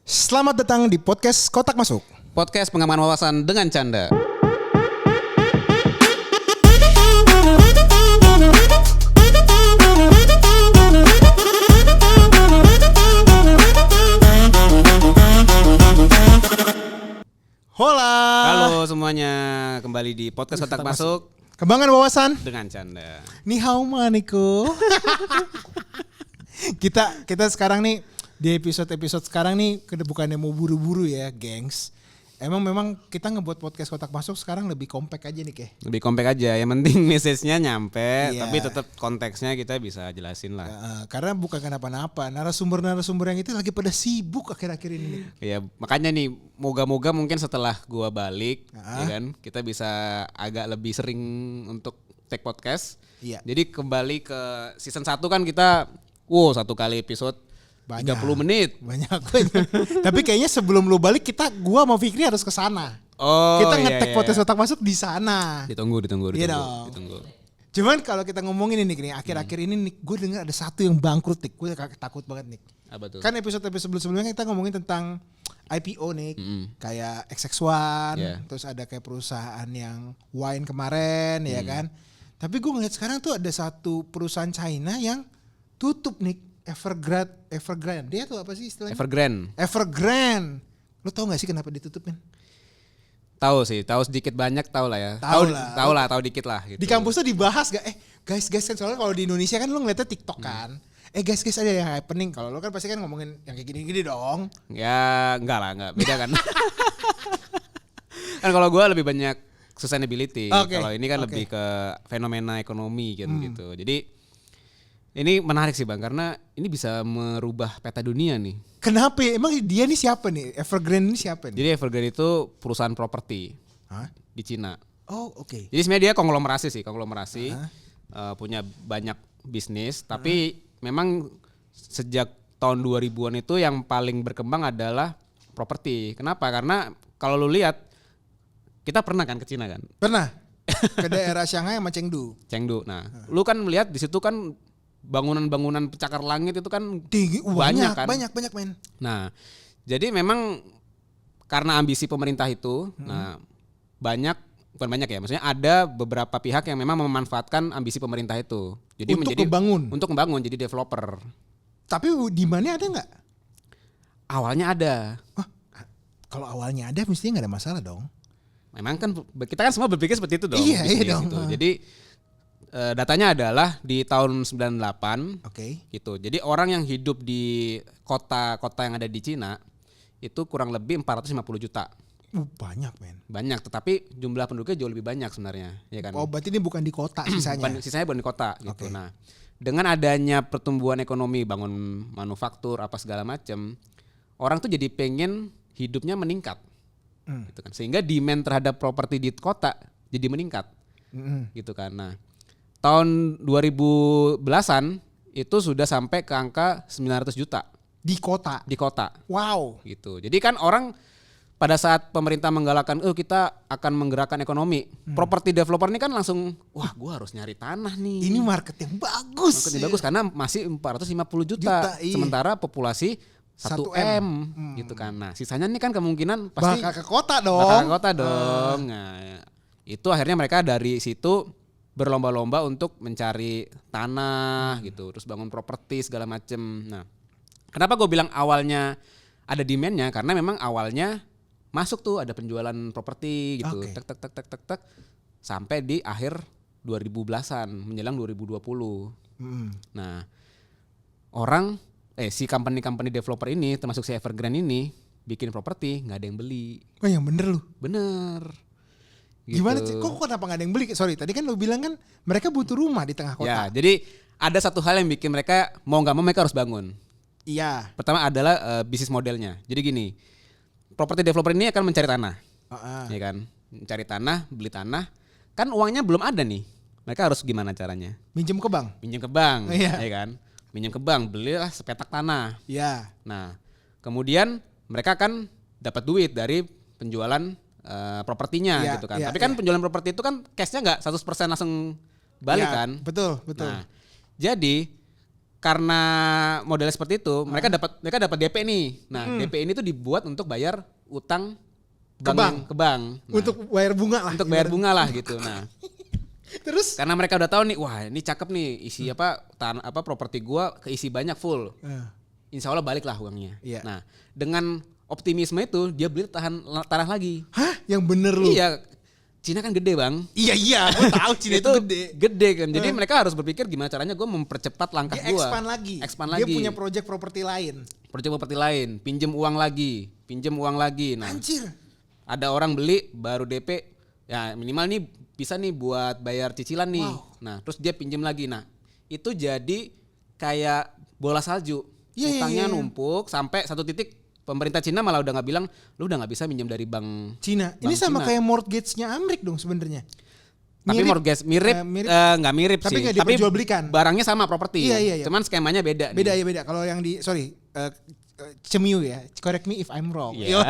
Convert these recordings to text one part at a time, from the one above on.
Selamat datang di podcast Kotak Masuk. Podcast pengaman wawasan dengan canda. Hola. Halo semuanya, kembali di podcast Kotak Masuk Kembangan wawasan dengan canda. Ni hao maniko. kita sekarang nih di episode sekarang nih bukannya mau buru-buru ya, gengs. Memang kita ngebuat podcast Kotak Masuk sekarang lebih compact aja nih, Lebih compact aja, yang penting message-nya nyampe, Iya. tapi tetap konteksnya kita bisa jelasin lah. Karena bukan kenapa-napa, narasumber yang itu lagi pada sibuk akhir-akhir ini nih. Ya makanya nih, moga-moga mungkin setelah gua balik, ya kan, kita bisa agak lebih sering untuk take podcast. Iya. Jadi kembali ke season 1 kan kita, satu kali episode. Banyak. 30 menit. Banyak. Tapi kayaknya sebelum lu balik Gua mau Fikri harus ke sana. Oh, Kita iya, nge-tag iya. podcast Kotak Masuk di sana. Ditunggu. Iya dong. Cuman kalau kita ngomongin ini nih, akhir-akhir ini nih, gue dengar ada satu yang bangkrut nih. Gue takut banget nih. Apa tuh? Kan episode sebelumnya kita ngomongin tentang IPO nih, kayak XX1, Yeah. terus ada kayak perusahaan yang wine kemarin, ya kan. Tapi gue ngeliat sekarang tuh ada satu perusahaan China yang tutup nih, Evergrande. Dia tuh apa sih istilahnya? Evergrande. Lo tau gak sih kenapa ditutupin? Tahu sih, tahu sedikit banyak tahu lah ya. Tahu dikit lah gitu. Di kampus tuh dibahas gak? Guys kan soalnya kalau di Indonesia kan lo ngeliatnya TikTok kan. Guys ada yang happening. Kalau lo kan pasti kan ngomongin yang kayak gini-gini dong. Ya, enggak beda kan. Kan kalau gue lebih banyak sustainability. Okay. Kalau ini kan lebih ke fenomena ekonomi gitu. Jadi ini menarik sih Bang, karena ini bisa merubah peta dunia nih. Kenapa? Emang dia nih siapa nih? Evergrande ini siapa nih? Jadi Evergrande itu perusahaan properti di Cina. Oh, oke. Jadi sebenarnya dia konglomerasi. Punya banyak bisnis, tapi memang sejak tahun 2000-an itu yang paling berkembang adalah properti. Kenapa? Karena kalau lu lihat, kita pernah kan ke Cina kan? Pernah. Ke daerah Shanghai sama Chengdu. Nah, lu kan melihat di situ kan bangunan-bangunan pencakar langit itu kan Tinggi, banyak kan? Banyak men. Nah, jadi memang karena ambisi pemerintah itu, bukan banyak ya, maksudnya ada beberapa pihak yang memang memanfaatkan ambisi pemerintah itu. Jadi untuk membangun jadi developer. Tapi di mana ada nggak? Awalnya ada. Kalau awalnya ada mestinya nggak ada masalah dong. Memang kan kita kan semua berpikir seperti itu dong. Iya dong. Gitu. Jadi datanya adalah di tahun 98. Oke. Gitu. Jadi orang yang hidup di kota-kota yang ada di Cina itu kurang lebih 450 juta. Banyak men. Banyak, tetapi jumlah penduduknya jauh lebih banyak sebenarnya, ya kan? Oh, berarti ini bukan di kota sisanya. Sisanya bukan di kota gitu. Oke. Nah, dengan adanya pertumbuhan ekonomi, bangun manufaktur apa segala macam, orang tuh jadi pengen hidupnya meningkat. Gitu kan. Sehingga demand terhadap properti di kota jadi meningkat. Gitu kan. Nah, tahun 2010-an itu sudah sampai ke angka 900 juta Di kota. Wow. gitu. Jadi kan orang pada saat pemerintah menggalakkan kita akan menggerakkan ekonomi, properti developer ini kan langsung gua harus nyari tanah nih. Ini market yang bagus. Bagus karena masih 450 juta. Iya. Sementara populasi 1M gitu kan. Nah, sisanya nih kan kemungkinan pasti bakal ke kota dong. Nah, itu akhirnya mereka dari situ berlomba-lomba untuk mencari tanah gitu, terus bangun properti segala macem. Nah, kenapa gue bilang awalnya ada demand-nya? Karena memang awalnya masuk tuh ada penjualan properti gitu, Okay. tek sampai di akhir 2010-an menjelang 2020. Nah, si company developer ini termasuk si Evergrande ini bikin properti nggak ada yang beli. Oh, yang bener lu. Bener. Gitu. Gimana sih? Kok kenapa nggak ada yang beli? Sorry, tadi kan lu bilang kan mereka butuh rumah di tengah kota. Ya, jadi ada satu hal yang bikin mereka mau nggak mau mereka harus bangun. Iya. Pertama adalah bisnis modelnya. Jadi gini, properti developer ini akan mencari tanah, ya kan? Mencari tanah, beli tanah, kan uangnya belum ada nih. Mereka harus gimana caranya? Minjem ke bank. Minjem ke bank, Iya. ya kan? Minjem ke bank, belilah sepetak tanah. Iya. Nah, kemudian mereka akan dapat duit dari penjualan propertinya Iya, gitu kan. iya, Tapi kan iya. penjualan properti itu kan cashnya nggak 100% langsung balik Ya, kan. betul. Nah, jadi karena modelnya seperti itu, mereka dapat DP nih. Nah, DP ini tuh dibuat untuk bayar utang bank ke bank. Nah, untuk bayar bunga lah. Untuk bayar bunga lah gitu. Nah, terus karena mereka udah tahu nih, wah ini cakep nih isi properti gua keisi banyak full. Insya Allah balik lah uangnya. Iya. Nah, dengan optimisme itu dia beli tanah lagi. Hah? Yang bener lu? Iya. Cina kan gede bang. Iya, gue tahu Cina itu gede kan. Jadi mereka harus berpikir gimana caranya gue mempercepat langkah gue. Expand lagi. Dia punya project properti lain. Pinjem uang lagi. Nah, anjir. Ada orang beli baru DP, ya minimal nih bisa nih buat bayar cicilan nih. Wow. Nah, terus dia pinjem lagi. Nah, itu jadi kayak bola salju. Utangnya numpuk sampai satu titik. Pemerintah Cina malah udah nggak bilang, lu udah nggak bisa minjem dari bank Cina. Ini sama Cina. Kayak mortgage-nya Amrik dong sebenarnya. Tapi mortgage nggak mirip tapi sih. Tapi diperjualbelikan. Barangnya sama properti. Iya. Cuman skemanya beda. Beda. Kalau yang di Cemiu ya. Correct me if I'm wrong. Yeah.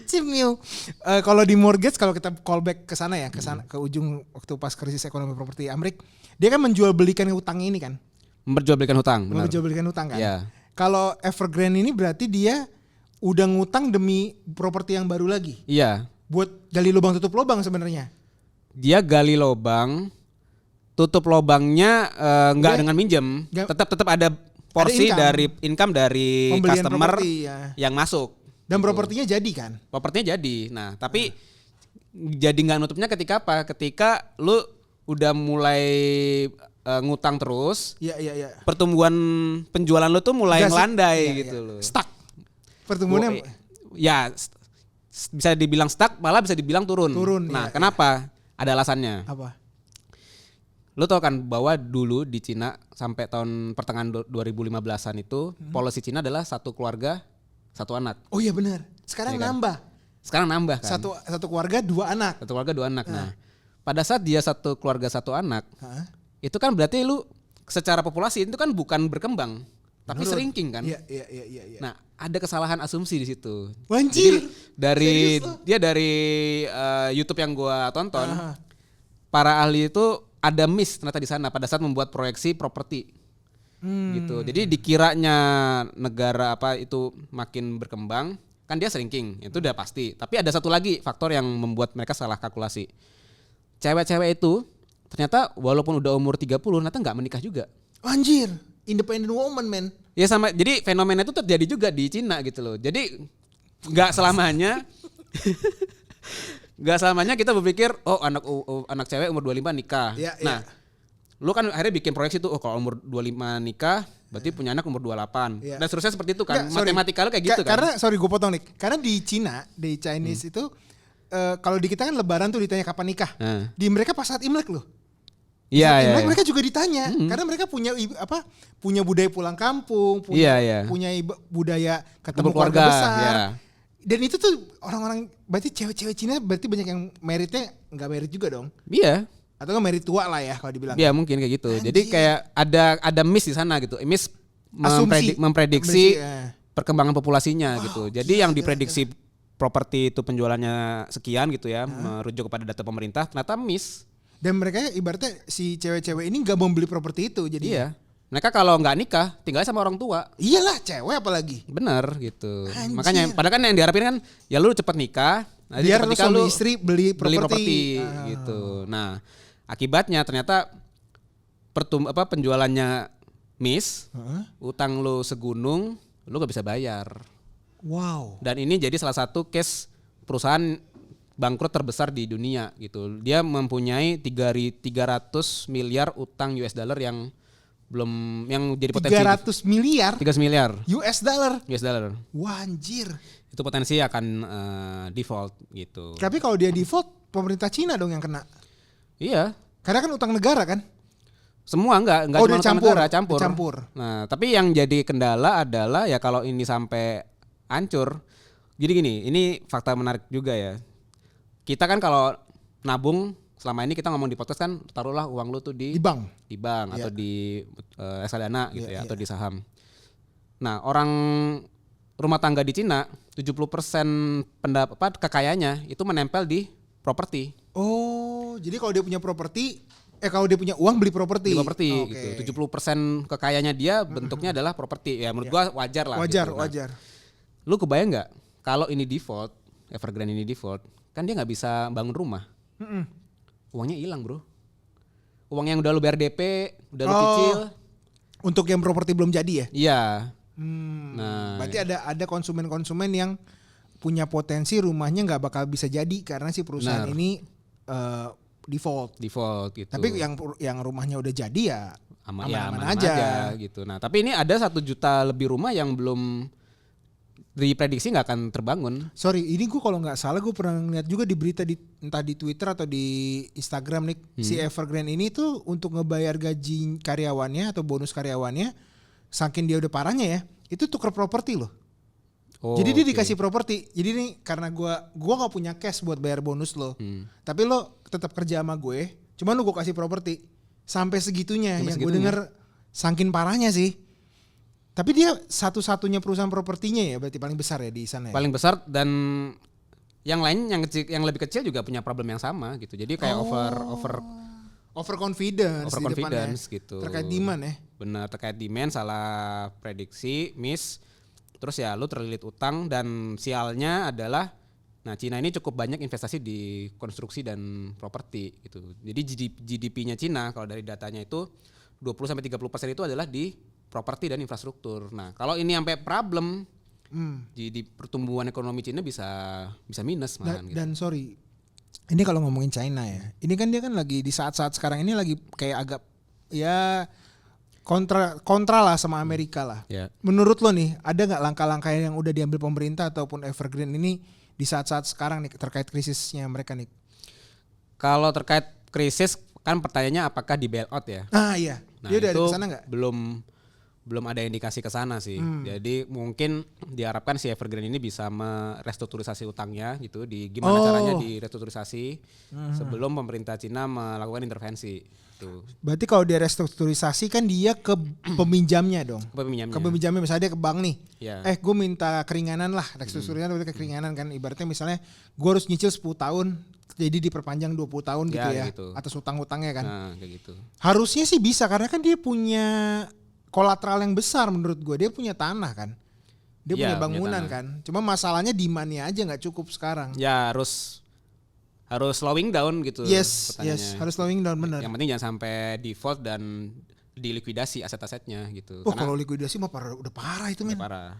Cemiu. Kalau di mortgage, kalau kita callback ke sana ya, ke ujung waktu pas krisis ekonomi properti Amrik, dia kan menjual belikan utangnya ini kan. Memperjualbelikan hutang. Memperjualbelikan hutang kan. Yeah. Kalau Evergrande ini berarti dia udah ngutang demi properti yang baru lagi. Iya. Buat gali lubang tutup lubang sebenarnya. Dia gali lubang, tutup lubangnya nggak dengan minjem, tetap ada porsi dari income dari pembelian customer properti, yang masuk. Dan gitu. Propertinya jadi kan? Propertinya jadi. Nah, tapi jadi nggak nutupnya ketika apa? Ketika lu udah mulai ngutang terus, iya. Pertumbuhan penjualan lo tuh mulai melandai gitu loh. Stuck. Pertumbuhannya ya bisa dibilang stuck, malah bisa dibilang turun. Nah, kenapa? Ada alasannya. Apa? Lo tau kan bahwa dulu di Cina sampai tahun pertengahan 2015-an itu policy Cina adalah satu keluarga satu anak. Oh iya benar. Sekarang ya kan? nambah. Sekarang nambah kan. Satu keluarga dua anak. Satu keluarga dua anak. Nah, pada saat dia satu keluarga satu anak, itu kan berarti lu secara populasi itu kan bukan berkembang, tapi shrinking kan. Iya. Nah, ada kesalahan asumsi di situ. Wanjir. Jadi dari YouTube yang gua tonton, para ahli itu ada miss ternyata di sana pada saat membuat proyeksi properti. Gitu. Jadi dikiranya negara apa itu makin berkembang, kan dia shrinking, itu udah pasti. Tapi ada satu lagi faktor yang membuat mereka salah kalkulasi. Cewek-cewek itu ternyata walaupun udah umur 30 ternyata nggak menikah juga. Anjir, independent woman man. Ya sama, jadi fenomena itu terjadi juga di Cina gitu loh. Jadi nggak selamanya kita berpikir anak cewek umur 25 nikah. Nah, lu kan akhirnya bikin proyeksi tuh kalau umur 25 nikah berarti punya anak umur 28. Dan seterusnya seperti itu kan. Matematika lu kayak gitu kan. Karena gue potong nih. Karena di Cina, di Chinese itu kalau di kita kan lebaran tuh ditanya kapan nikah. Di mereka pas saat Imlek loh. Iya. Mereka juga ditanya karena mereka punya budaya pulang kampung, punya budaya ketemu keluarga besar. Yeah. Dan itu tuh orang-orang berarti cewek-cewek Cina berarti banyak yang meritnya nggak merit juga dong. Iya. Atau nggak merit tua lah ya kalau dibilang. Iya mungkin kayak gitu. Anjir. Jadi kayak ada miss di sana gitu. Miss memprediksi perkembangan populasinya gitu. Jadi yang diprediksi properti itu penjualannya sekian gitu ya, merujuk kepada data pemerintah, ternyata miss. Dan mereka ibaratnya si cewek-cewek ini gak mau beli properti itu jadi. Iya. Mereka kalau nggak nikah tinggal sama orang tua. Iyalah cewek apalagi. Bener gitu. Anjir. Makanya padahal kan yang diharapin kan ya lu cepet nikah. Biar lu suami istri beli properti gitu. Nah akibatnya ternyata penjualannya miss, utang lu segunung, lu gak bisa bayar. Wow. Dan ini jadi salah satu case perusahaan bangkrut terbesar di dunia gitu. Dia mempunyai 300 miliar utang US dollar yang jadi potensi 300 miliar US dollar. Wah anjir. Itu potensi akan default gitu. Tapi kalau dia default pemerintah Cina dong yang kena. Iya. Karena kan utang negara kan? Semua enggak cuma utang negara, campur. Nah, tapi yang jadi kendala adalah ya kalau ini sampai hancur. Jadi gini, ini fakta menarik juga ya. Kita kan kalau nabung selama ini kita ngomong di podcast kan taruhlah uang lu tuh di bank atau di reksadana gitu atau di saham. Nah, orang rumah tangga di Cina 70% kekayaannya itu menempel di properti. Oh, jadi kalau dia punya properti Kalau dia punya uang beli properti. Gitu. 70% kekayaannya dia bentuknya adalah properti. Ya menurut gua wajar lah. Wajar, gitu. wajar. Lu kebayang nggak kalau ini default, Evergrande ini default, kan dia nggak bisa bangun rumah. Uangnya hilang bro. Uang yang udah lu bayar DP, udah lu cicil. Untuk yang properti belum jadi ya? Iya. Nah, berarti ada konsumen-konsumen yang punya potensi rumahnya nggak bakal bisa jadi karena si perusahaan ini default gitu. Tapi yang rumahnya udah jadi ya aman-aman aja gitu. Nah, tapi ini ada 1 juta lebih rumah yang belum diprediksi nggak akan terbangun. Sorry, ini gue kalau nggak salah gue pernah lihat juga di berita entah di Twitter atau di Instagram nih, si Evergrande ini tuh untuk ngebayar gaji karyawannya atau bonus karyawannya, saking dia udah parahnya ya, itu tuker properti loh. Jadi dia dikasih properti. Jadi nih karena gua nggak punya cash buat bayar bonus lo, tapi lo tetap kerja sama gue, cuman lo gue kasih properti sampai segitunya. Yang gue denger saking parahnya sih. Tapi dia satu-satunya perusahaan propertinya ya, berarti paling besar ya di sana. Paling besar, dan yang lain yang lebih kecil juga punya problem yang sama gitu. Jadi kayak overconfidence gitu. Terkait demand ya. Benar, terkait demand, salah prediksi, miss. Terus ya lu terlilit utang, dan sialnya adalah Cina ini cukup banyak investasi di konstruksi dan properti gitu. Jadi GDP-nya Cina kalau dari datanya itu 20-30% itu adalah di properti dan infrastruktur. Nah, kalau ini sampai problem, di pertumbuhan ekonomi Cina bisa minus malahan gitu. Dan sorry, ini kalau ngomongin China ya, ini kan dia kan lagi di saat-saat sekarang ini lagi kayak agak ya kontra lah sama Amerika lah. Yeah. Menurut lo nih, ada nggak langkah-langkah yang udah diambil pemerintah ataupun Evergrande ini di saat-saat sekarang nih terkait krisisnya mereka nih? Kalau terkait krisis kan pertanyaannya apakah di bailout ya? Iya. Nah, dia udah itu ada kesana nggak? Belum ada indikasi ke sana sih. Jadi mungkin diharapkan si Evergrande ini bisa merestrukturisasi utangnya gitu. Gimana caranya direstrukturisasi sebelum pemerintah Cina melakukan intervensi. Tuh. Berarti kalau dia restrukturisasi kan dia ke peminjamnya dong. Ke peminjamnya misalnya dia ke bank nih. Yeah. Gue minta keringanan lah, restrukturisasi berarti keringanan kan. Ibaratnya misalnya gue harus nyicil 10 tahun jadi diperpanjang 20 tahun gitu ya. Gitu. Atas utang-utangnya kan. Nah, kayak gitu. Harusnya sih bisa karena kan dia punya kolateral yang besar menurut gue. Dia punya tanah kan. Dia punya bangunan kan. Cuma masalahnya demand-nya aja gak cukup sekarang. Ya harus slowing down gitu. Yes, harus slowing down benar. Yang penting jangan sampai default dan dilikuidasi aset-asetnya gitu. Kalau likuidasi mah udah parah itu men. Parah.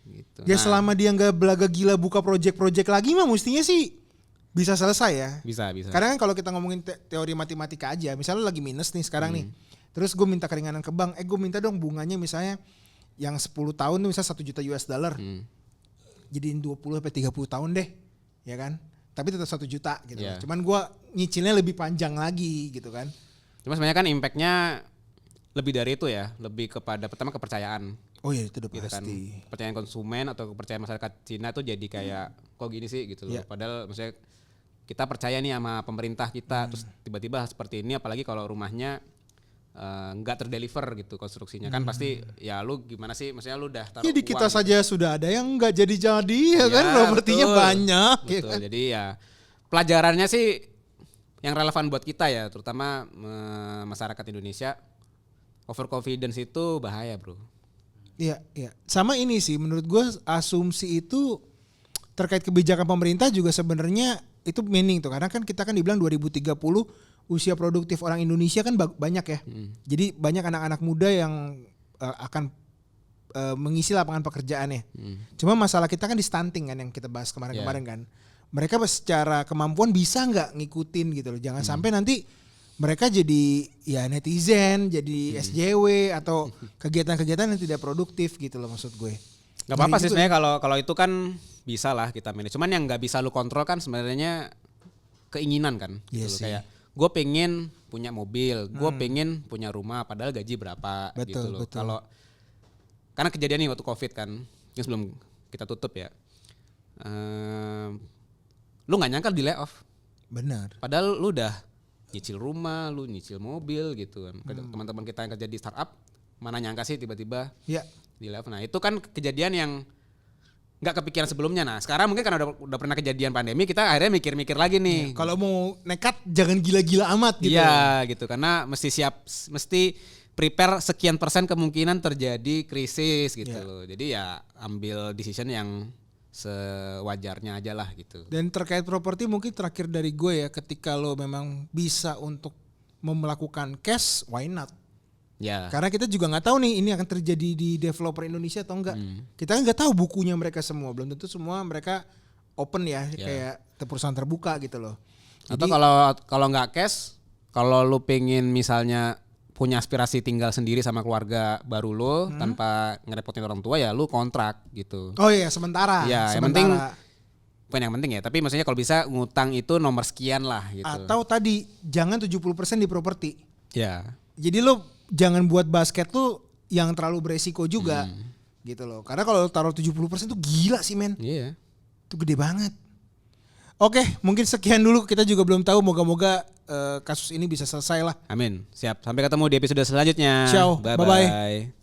Gitu. Ya selama dia gak belaga gila buka project-project lagi mah mestinya sih bisa selesai ya. Bisa. Karena kan kalau kita ngomongin teori matematika aja, misalnya lo lagi minus nih sekarang nih. Terus gue minta keringanan ke bank, gue minta dong bunganya misalnya yang 10 tahun tuh misalnya 1 juta US dollar. Jadiin 20-30 tahun deh, ya kan? Tapi tetap 1 juta gitu. Yeah. Cuman gue nyicilnya lebih panjang lagi gitu kan. Cuma sebenarnya kan impactnya lebih dari itu ya, lebih kepada pertama kepercayaan. Oh iya itu udah gitu pasti. Kan. Kepercayaan konsumen atau kepercayaan masyarakat Cina tuh jadi kayak kok gini sih gitu loh. Padahal maksudnya kita percaya nih sama pemerintah kita, terus tiba-tiba seperti ini, apalagi kalau rumahnya nggak terdeliver gitu konstruksinya kan pasti ya lu gimana sih, maksudnya lu udah taruh di kita uang saja gitu. Sudah ada yang nggak jadi ya kan, propertinya banyak. Betul. Ya kan? Jadi ya pelajarannya sih yang relevan buat kita ya, terutama masyarakat Indonesia, overconfidence itu bahaya bro. Iya. Sama ini sih menurut gue asumsi itu terkait kebijakan pemerintah juga sebenarnya itu meaning tuh, karena kan kita kan dibilang 2030 usia produktif orang Indonesia kan banyak ya. Jadi banyak anak-anak muda yang akan mengisi lapangan pekerjaannya. Cuma masalah kita kan di stunting kan yang kita bahas kemarin-kemarin kan. Mereka secara kemampuan bisa nggak ngikutin gitu loh. Jangan sampai nanti mereka jadi ya netizen, jadi SJW atau kegiatan-kegiatan yang tidak produktif gitu loh maksud gue. Gak apa-apa sih sebenarnya kalau itu kan bisa lah kita manage. Cuman yang nggak bisa lu kontrol kan sebenarnya keinginan kan. Gitu kayak gue pengen punya mobil, gue pengen punya rumah, padahal gaji berapa gitu loh. Kalau karena kejadian nih waktu COVID kan, yang sebelum kita tutup ya, lu nggak nyangka di layoff. Benar. Padahal lu udah nyicil rumah, lu nyicil mobil gitu kan. Teman-teman kita yang kerja di startup, mana nyangka sih tiba-tiba di layoff. Nah itu kan kejadian yang nggak kepikiran sebelumnya. Nah sekarang mungkin karena udah pernah kejadian pandemi, kita akhirnya mikir-mikir lagi nih. Kalau mau nekat jangan gila-gila amat gitu. Iya gitu, karena mesti prepare sekian persen kemungkinan terjadi krisis gitu loh. Jadi ya ambil decision yang sewajarnya aja lah gitu. Dan terkait properti mungkin terakhir dari gue ya, ketika lo memang bisa untuk melakukan cash, why not? Ya. Karena kita juga nggak tahu nih ini akan terjadi di developer Indonesia atau enggak. Kita kan nggak tahu bukunya mereka semua, belum tentu semua mereka open ya, kayak perusahaan terbuka gitu loh. Atau kalau nggak cash, kalau lu pengen misalnya punya aspirasi tinggal sendiri sama keluarga baru lu tanpa ngerepotin orang tua, ya lu kontrak gitu. Oh iya, sementara. Ya, yang penting bukan yang penting ya, tapi maksudnya kalau bisa ngutang itu nomor sekian lah gitu. Atau tadi jangan 70% di properti. Ya. Jadi lo jangan buat basket lu yang terlalu beresiko juga. Gitu loh. Karena kalau taruh 70% tuh gila sih men. Iya. Itu gede banget. Oke, mungkin sekian dulu. Kita juga belum tahu, moga-moga kasus ini bisa selesai lah. Amin. Siap. Sampai ketemu di episode selanjutnya. Ciao. Bye-bye.